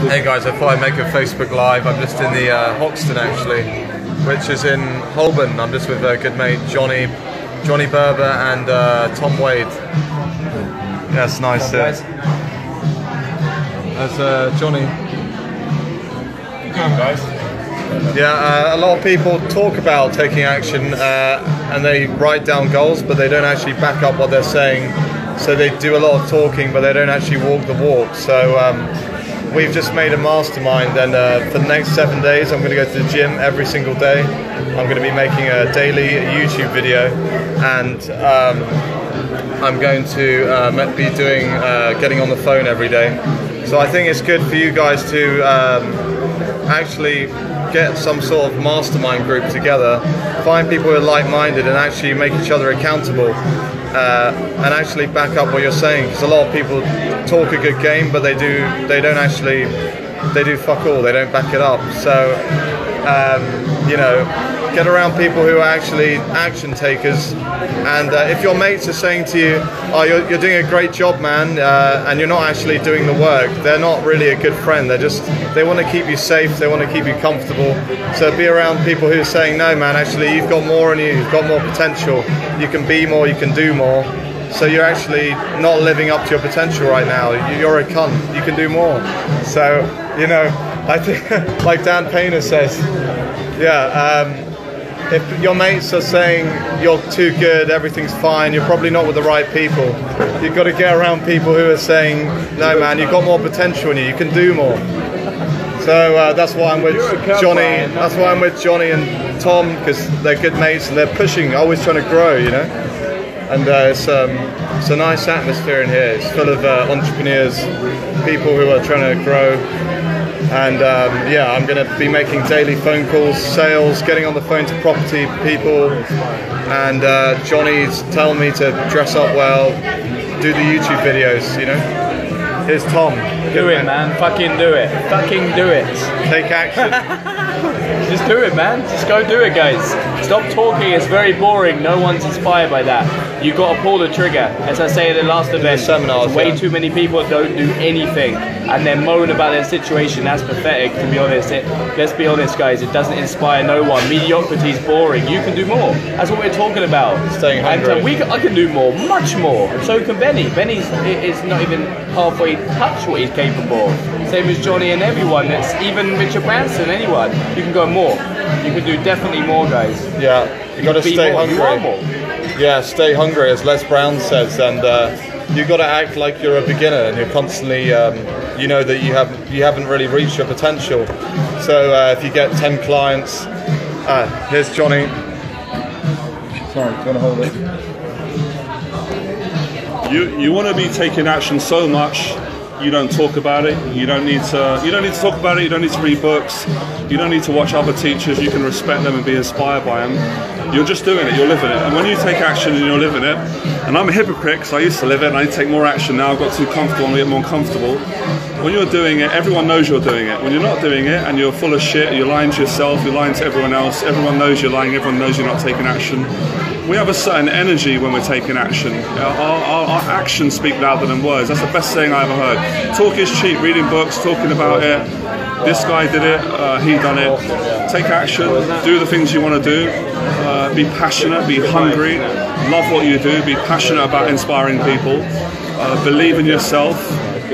Hey guys, I thought I'd make a Facebook Live. I'm just in the Hoxton actually, which is in Holborn. I'm just with a good mate, Johnny Berba and Tom Wade. Yeah, it's nice. There's Johnny. Guys. Yeah, a lot of people talk about taking action and they write down goals, but they don't actually back up what they're saying. So they do a lot of talking, but they don't actually walk the walk. So we've just made a mastermind, and for the next 7 days, I'm going to go to the gym every single day. I'm going to be making a daily YouTube video, and I'm going to be doing getting on the phone every day. So I think it's good for you guys to actually get some sort of mastermind group together, find people who are like-minded and actually make each other accountable, and actually back up what you're saying, because a lot of people talk a good game, but they do fuck all, they don't back it up. So you know, get around people who are actually action takers, and if your mates are saying to you, oh, you're doing a great job, man, and you're not actually doing the work, they're not really a good friend. They want to keep you safe, they want to keep you comfortable. So be around people who are saying, no man, actually you've got more in you, you've got more potential, you can be more, you can do more. So you're actually not living up to your potential right now. You're a cunt, you can do more. So, you know, I think, like Dan Painter says, yeah, if your mates are saying you're too good, everything's fine, you're probably not with the right people. You've got to get around people who are saying, no man, you've got more potential in you, you can do more. So that's why I'm with Johnny. That's why I'm with Johnny and Tom, because they're good mates and they're pushing, always trying to grow, you know. And it's a nice atmosphere in here. It's full of entrepreneurs, people who are trying to grow. And yeah, I'm going to be making daily phone calls, sales, getting on the phone to property people. And Johnny's telling me to dress up well, do the YouTube videos, you know. Here's Tom. Do it, man. Fucking do it. Fucking do it. Take action. Just do it, man. Just go do it, guys. Stop talking. It's very boring. No one's inspired by that. You've got to pull the trigger. As I say at the last event, seminars, way too many people don't do anything and they moan about their situation. That's pathetic, to be honest. Let's be honest, guys. It doesn't inspire no one. Mediocrity is boring. You can do more. That's what we're talking about. Staying hungry. And I can do more, much more. And so can Benny. Benny's is not even halfway touch what he's capable of. Same as Johnny and everyone. It's even Richard Branson. Anyone. You can go more. You can do definitely more, guys. Yeah. You got to stay hungry. You are more. Yeah, stay hungry, as Les Brown says, and you've got to act like you're a beginner, and you're constantly, you know that you haven't really reached your potential. So if you get 10 clients, here's Johnny. Sorry, do you want to hold it? You want to be taking action so much. You don't talk about it. You don't need to talk about it. You don't need to read books. You don't need to watch other teachers. You can respect them and be inspired by them. You're just doing it. You're living it. And when you take action and you're living it, and I'm a hypocrite because I used to live it and I take more action now. I've got too comfortable and I get more comfortable. When you're doing it, everyone knows you're doing it. When you're not doing it and you're full of shit, you're lying to yourself, you're lying to everyone else. Everyone knows you're lying. Everyone knows you're not taking action. We have a certain energy when we're taking action. Our actions speak louder than words. That's the best saying I ever heard. Talk is cheap. Reading books, talking about it. This guy did it. He done it. Take action. Do the things you want to do. Be passionate. Be hungry. Love what you do. Be passionate about inspiring people. Believe in yourself.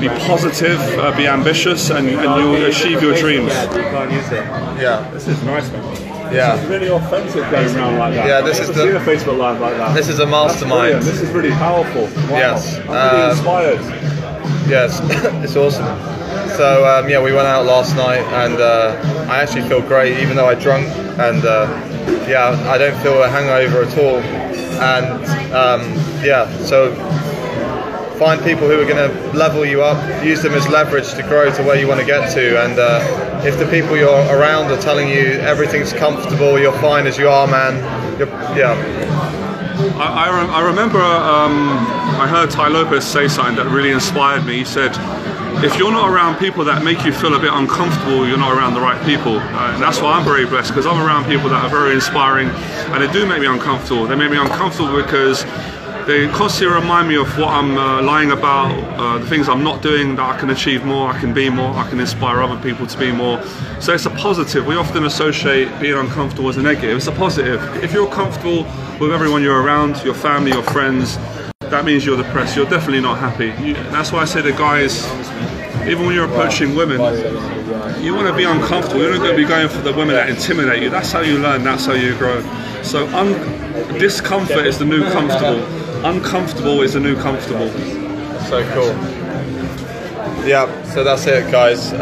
Be positive. Be ambitious, and you'll achieve your dreams. Yeah. This is nice, man. Yeah. This is really authentic going around like that. Yeah, this is the Facebook Live like that. This is a mastermind. This is really powerful. Wow. Yes. I'm really inspired. Yes, it's awesome. So yeah, we went out last night, and I actually feel great, even though I drunk, and yeah, I don't feel a hangover at all. And yeah, so find people who are going to level you up, use them as leverage to grow to where you want to get to. And if the people you're around are telling you everything's comfortable, you're fine as you are, man, yeah. I remember I heard Ty Lopez say something that really inspired me. He said, if you're not around people that make you feel a bit uncomfortable, you're not around the right people. And that's why I'm very blessed, because I'm around people that are very inspiring, and they do make me uncomfortable. They make me uncomfortable because They constantly remind me of what I'm lying about, the things I'm not doing, that I can achieve more, I can be more, I can inspire other people to be more. So it's a positive. We often associate being uncomfortable as a negative. It's a positive. If you're comfortable with everyone you're around, your family, your friends, that means you're depressed. You're definitely not happy. That's why I say to guys, even when you're approaching women, you want to be uncomfortable. You're not going to be going for the women that intimidate you. That's how you learn, that's how you grow. So discomfort is the new comfortable. Uncomfortable is the new comfortable. So cool. Yeah, so that's it, guys.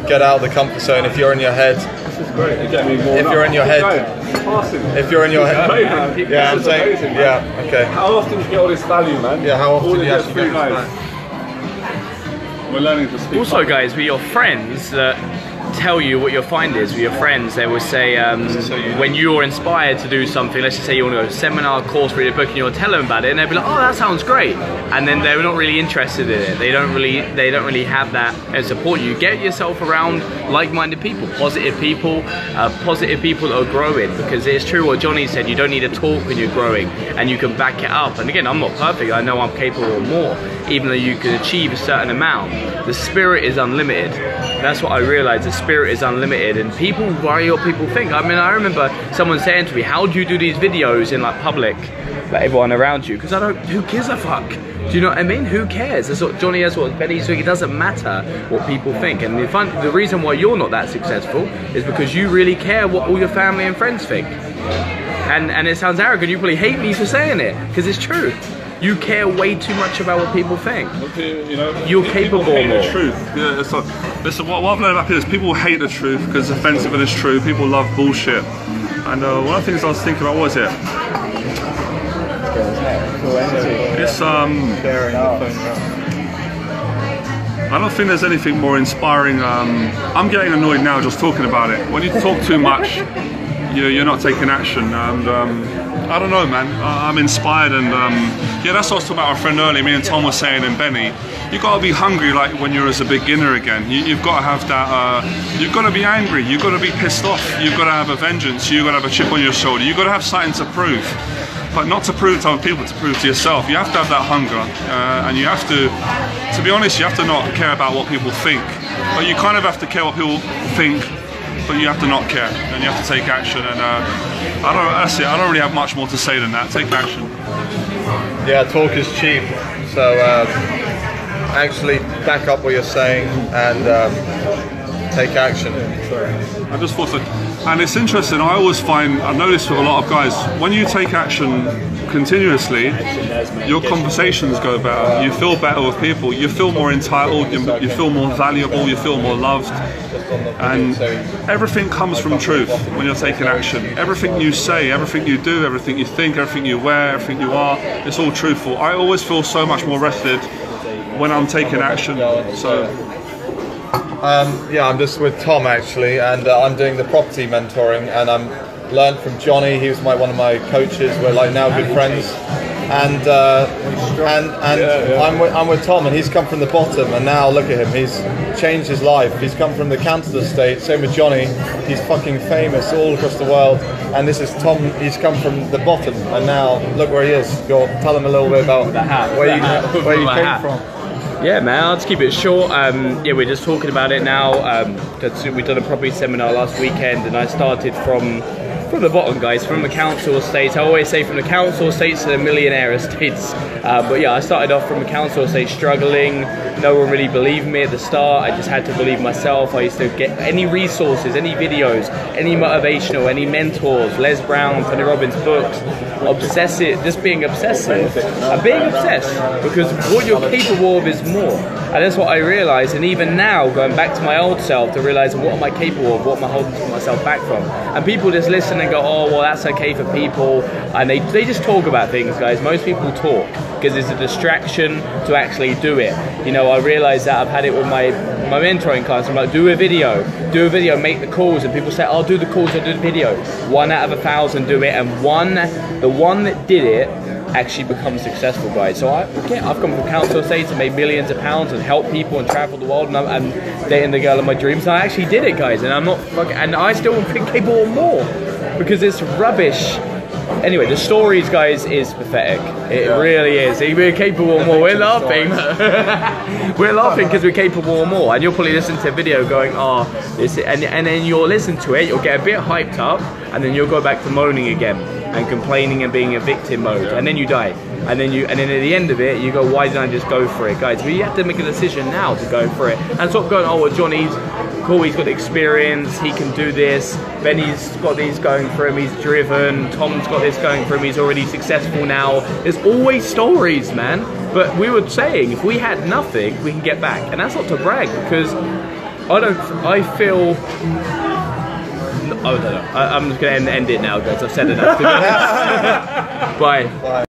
Get out of the comfort zone. If you're in your head, if you're in your head, yeah, I'm saying, yeah, okay. How often do you get all this value, man? Yeah, how often do you actually get this? We're learning to speak. Also, guys, with your friends that tell you what your find is, with your friends, they will say when you're inspired to do something, let's just say you want to go to a seminar, course, read a book, and you'll tell them about it, and they'll be like, oh, that sounds great, and then they're not really interested in it. They don't really have that and support you. Get yourself around like-minded people, positive people that are growing, because it's true what Johnny said, you don't need to talk when you're growing, and you can back it up. And again, I'm not perfect, I know I'm capable of more, even though you can achieve a certain amount. The spirit is unlimited. That's what I realized, the spirit is unlimited, and people worry what people think. I mean, I remember someone saying to me, how do you do these videos in like public, like everyone around you? Because who gives a fuck? Do you know what I mean? Who cares? That's what Johnny has, what Benny's doing. It doesn't matter what people think. And the reason why you're not that successful is because you really care what all your family and friends think. And it sounds arrogant, you probably hate me for saying it, because it's true. You care way too much about what people think. You know, you're capable people hate more. The truth. Yeah, it's like, listen, what I've learned about people is people hate the truth because it's offensive and it's true. People love bullshit. And one of the things I was thinking about, what was it? It's I don't think there's anything more inspiring. I'm getting annoyed now just talking about it. When you talk too much, you're not taking action. And I don't know, man. I'm inspired, and yeah, that's what I was talking about with our friend earlier. Me and Tom were saying, and Benny, you got to be hungry like when you're as a beginner again. You've got to have that. You've got to be angry. You've got to be pissed off. You've got to have a vengeance. You've got to have a chip on your shoulder. You've got to have something to prove, but not to prove to other people, to prove to yourself. You have to have that hunger, and you have to be honest, you have to not care about what people think, but you kind of have to care what people think. But you have to not care, and you have to take action. And that's it. I don't really have much more to say than that. Take action. Yeah, talk is cheap. So actually back up what you're saying and take action. I just thought that, and it's interesting. I always find, I've noticed with a lot of guys, when you take action continuously, your conversations go better. You feel better with people. You feel more entitled. You feel more valuable. You feel more loved. And everything comes from truth when you're taking action. Everything you say, everything you do, everything you think, everything you wear, everything you are, it's all truthful. I always feel so much more rested when I'm taking action. So yeah, I'm just with Tom actually, and I'm doing the property mentoring, and I'm learned from Johnny. He was one of my coaches. We're like now good friends, and I'm with Tom, and he's come from the bottom, and now look at him. He's changed his life. He's come from the council estate. Same with Johnny. He's fucking famous all across the world. And this is Tom. He's come from the bottom, and now look where he is. Tell him a little bit about where you came from. Yeah, man, I'll just keep it short. Yeah, we're just talking about it now. We've done a property seminar last weekend, and I started from the bottom, guys, from the council estates. I always say from the council estates to the millionaire estates. But yeah, I started off from the council estate struggling. No one really believed me at the start. I just had to believe myself. I used to get any resources, any videos, any motivational, any mentors, Les Brown, Tony Robbins books, obsessive, just being obsessive. I'm being obsessed because what you're capable of is more. And that's what I realized. And even now, going back to my old self to realize what am I capable of, what am I holding myself back from. And people just listen and go, oh, well, that's okay for people. And they just talk about things, guys. Most people talk because it's a distraction to actually do it. You know, I realized that I've had it with my mentoring clients. I'm like, do a video, make the calls. And people say, I'll do the calls, I'll do the video. 1 out of 1,000 do it. And the one that did it actually becomes successful, guys. So I've come from council estates and made millions of pounds and helped people and traveled the world, and I'm dating the girl of my dreams. And I actually did it, guys, and I'm not fucking, and I still think capable of more because it's rubbish Anyway, the stories, guys, is pathetic. It really is. We're capable of more. We're laughing. We're laughing because we're capable of more. And you'll probably listen to a video going, oh, this, and then you'll listen to it, you'll get a bit hyped up, and then you'll go back to moaning again and complaining and being a victim mode, and then you die. And then at the end of it, you go, why didn't I just go for it? Guys, we have to make a decision now to go for it. And stop going, oh, well, Johnny's cool, he's got the experience, he can do this. Benny's got these going for him, he's driven. Tom's got this going for him, he's already successful now. There's always stories, man. But we were saying, if we had nothing, we can get back. And that's not to brag, because I feel... I don't know. I'm just going to end it now, guys. I've said enough. Bye.